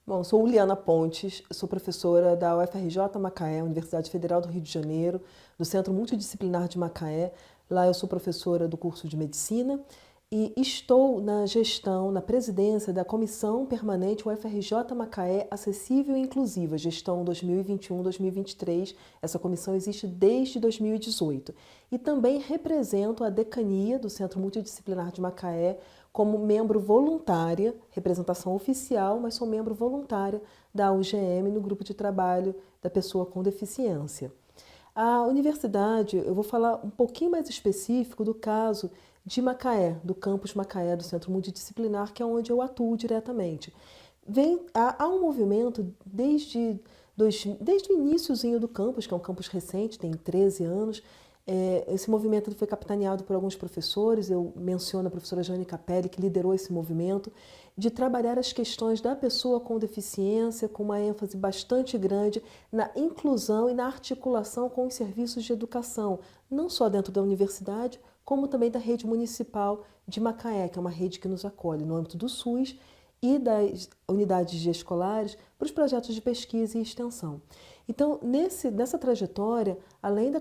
Bom, sou Uliana Pontes, sou professora da UFRJ Macaé, Universidade Federal do Rio de Janeiro, do Centro Multidisciplinar de Macaé. Lá eu sou professora do curso de Medicina e estou na gestão, na presidência da Comissão Permanente UFRJ Macaé Acessível e Inclusiva, gestão 2021-2023. Essa comissão existe desde 2018. E também represento a decania do Centro Multidisciplinar de Macaé como membro voluntária, representação oficial, mas sou membro voluntária da UGM no grupo de trabalho da pessoa com deficiência. A universidade, eu vou falar um pouquinho mais específico do caso de Macaé, do campus Macaé, do Centro Multidisciplinar, que é onde eu atuo diretamente. Há um movimento desde o iniciozinho do campus, que é um campus recente, tem 13 anos. Esse movimento foi capitaneado por alguns professores, eu menciono a professora Jane Capelli, que liderou esse movimento, de trabalhar as questões da pessoa com deficiência, com uma ênfase bastante grande na inclusão e na articulação com os serviços de educação, não só dentro da universidade, como também da rede municipal de Macaé, que é uma rede que nos acolhe no âmbito do SUS e das unidades de escolares para os projetos de pesquisa e extensão. Então, nessa trajetória, além da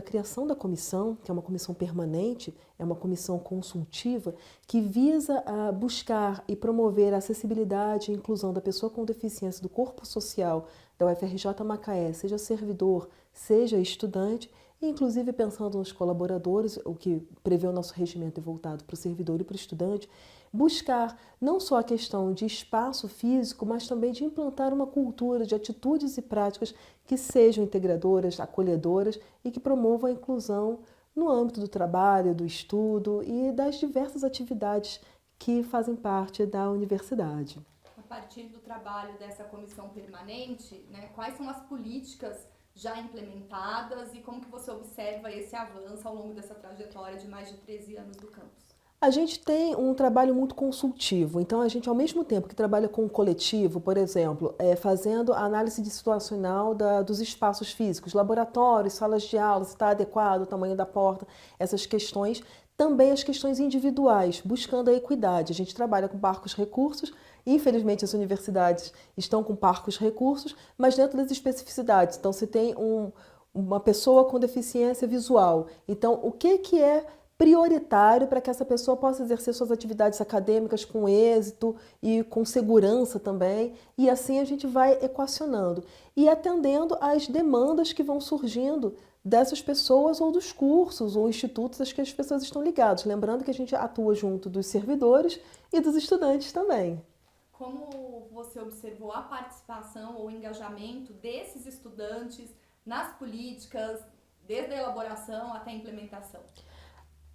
criação da comissão, que é uma comissão permanente, é uma comissão consultiva, que visa buscar e promover a acessibilidade e inclusão da pessoa com deficiência do corpo social da UFRJ Macaé, seja servidor, seja estudante, e inclusive pensando nos colaboradores, o que prevê o nosso regimento é voltado para o servidor e para o estudante, buscar não só a questão de espaço físico, mas também de implantar uma cultura de atitudes e práticas que sejam integradoras, acolhedoras e que promovam a inclusão no âmbito do trabalho, do estudo e das diversas atividades que fazem parte da universidade. A partir do trabalho dessa comissão permanente, né, quais são as políticas já implementadas e como que você observa esse avanço ao longo dessa trajetória de mais de 13 anos do campus? A gente tem um trabalho muito consultivo, então a gente, ao mesmo tempo que trabalha com o coletivo, por exemplo, fazendo a análise situacional dos espaços físicos, laboratórios, salas de aula, se está adequado o tamanho da porta, essas questões, também as questões individuais, buscando a equidade. A gente trabalha com parcos recursos, infelizmente as universidades estão com parcos recursos, mas dentro das especificidades. Então, se tem uma pessoa com deficiência visual, então o que é prioritário para que essa pessoa possa exercer suas atividades acadêmicas com êxito e com segurança também, e assim a gente vai equacionando e atendendo às demandas que vão surgindo dessas pessoas ou dos cursos ou institutos a que as pessoas estão ligadas. Lembrando que a gente atua junto dos servidores e dos estudantes também. Como você observou a participação ou engajamento desses estudantes nas políticas, desde a elaboração até a implementação?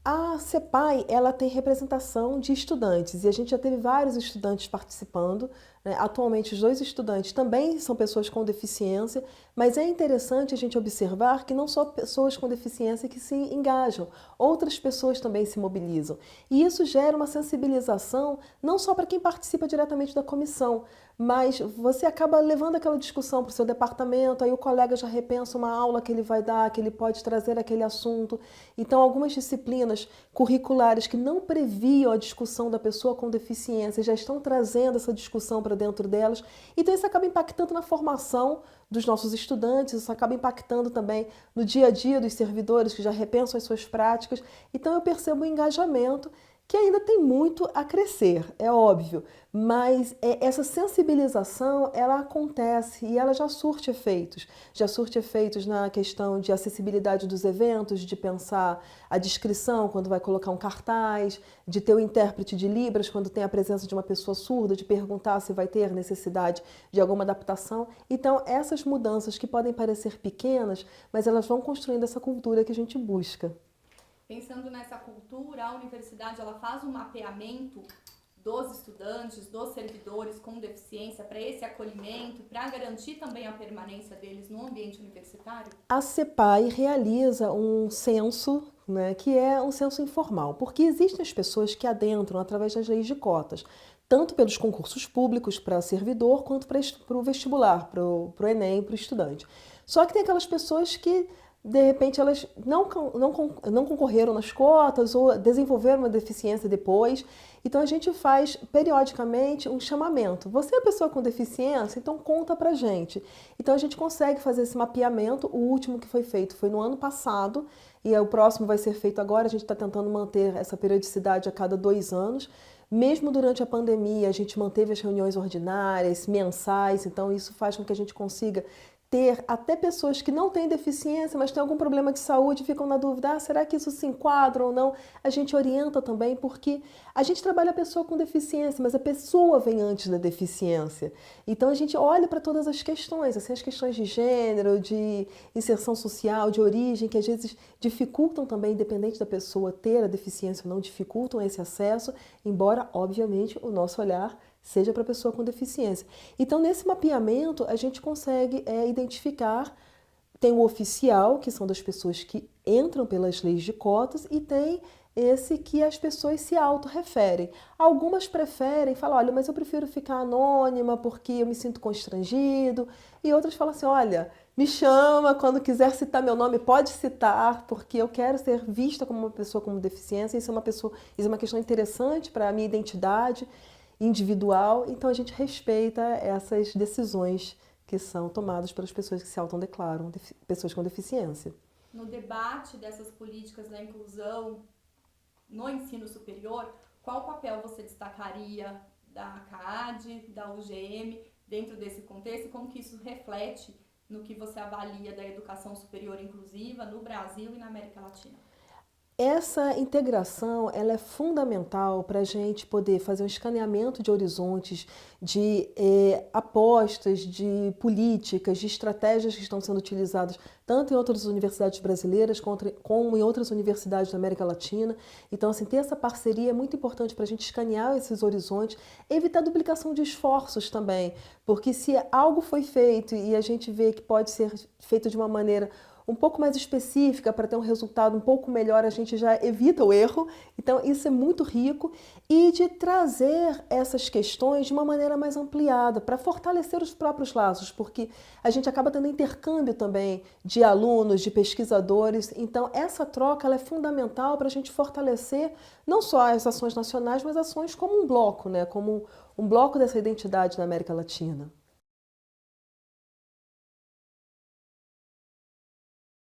A CEPAI, ela tem representação de estudantes e a gente já teve vários estudantes participando, né? Atualmente os 2 estudantes também são pessoas com deficiência, mas é interessante a gente observar que não só pessoas com deficiência que se engajam, outras pessoas também se mobilizam. E isso gera uma sensibilização não só para quem participa diretamente da comissão, mas você acaba levando aquela discussão para o seu departamento, aí o colega já repensa uma aula que ele vai dar, que ele pode trazer aquele assunto. Então, algumas disciplinas curriculares que não previam a discussão da pessoa com deficiência já estão trazendo essa discussão para dentro delas. Então, isso acaba impactando na formação dos nossos estudantes, isso acaba impactando também no dia a dia dos servidores que já repensam as suas práticas. Então, eu percebo um engajamento que ainda tem muito a crescer, é óbvio, mas essa sensibilização, ela acontece e ela já surte efeitos na questão de acessibilidade dos eventos, de pensar a descrição quando vai colocar um cartaz, de ter o intérprete de Libras quando tem a presença de uma pessoa surda, de perguntar se vai ter necessidade de alguma adaptação. Então, essas mudanças que podem parecer pequenas, mas elas vão construindo essa cultura que a gente busca. Pensando nessa cultura, a universidade ela faz um mapeamento dos estudantes, dos servidores com deficiência para esse acolhimento, para garantir também a permanência deles no ambiente universitário? A CEPAI realiza um censo, né, que é um censo informal, porque existem as pessoas que adentram através das leis de cotas, tanto pelos concursos públicos para servidor, quanto para o vestibular, para o Enem, para o estudante. Só que tem aquelas pessoas que de repente elas não concorreram nas cotas ou desenvolveram uma deficiência depois. Então a gente faz periodicamente um chamamento. Você é pessoa com deficiência? Então conta pra gente. Então a gente consegue fazer esse mapeamento. O último que foi feito foi no ano passado e o próximo vai ser feito agora. A gente está tentando manter essa periodicidade a cada 2 anos. Mesmo durante a pandemia, a gente manteve as reuniões ordinárias, mensais, então isso faz com que a gente consiga ter até pessoas que não têm deficiência, mas têm algum problema de saúde, ficam na dúvida, será que isso se enquadra ou não? A gente orienta também, porque a gente trabalha a pessoa com deficiência, mas a pessoa vem antes da deficiência. Então a gente olha para todas as questões, assim, as questões de gênero, de inserção social, de origem, que às vezes dificultam também, independente da pessoa ter a deficiência ou não, dificultam esse acesso, embora, obviamente, o nosso olhar seja para a pessoa com deficiência. Então, nesse mapeamento, a gente consegue identificar, tem o oficial, que são das pessoas que entram pelas leis de cotas, e tem esse que as pessoas se autorreferem. Algumas preferem, falam, olha, mas eu prefiro ficar anônima porque eu me sinto constrangido, e outras falam assim, olha, me chama, quando quiser citar meu nome, pode citar, porque eu quero ser vista como uma pessoa com deficiência, isso é uma questão interessante para a minha identidade individual, então a gente respeita essas decisões que são tomadas pelas pessoas que se autodeclaram pessoas com deficiência. No debate dessas políticas da inclusão no ensino superior, qual papel você destacaria da CAAD, da UGM, dentro desse contexto, e como que isso reflete no que você avalia da educação superior inclusiva no Brasil e na América Latina? Essa integração ela é fundamental para a gente poder fazer um escaneamento de horizontes, de apostas, de políticas, de estratégias que estão sendo utilizadas tanto em outras universidades brasileiras como em outras universidades da América Latina. Então, assim, ter essa parceria é muito importante para a gente escanear esses horizontes, evitar duplicação de esforços também, porque se algo foi feito e a gente vê que pode ser feito de uma maneira um pouco mais específica para ter um resultado um pouco melhor, a gente já evita o erro. Então, isso é muito rico. E de trazer essas questões de uma maneira mais ampliada, para fortalecer os próprios laços, porque a gente acaba tendo intercâmbio também de alunos, de pesquisadores. Então, essa troca ela é fundamental para a gente fortalecer não só as ações nacionais, mas ações como um bloco, né? Como um bloco dessa identidade na América Latina.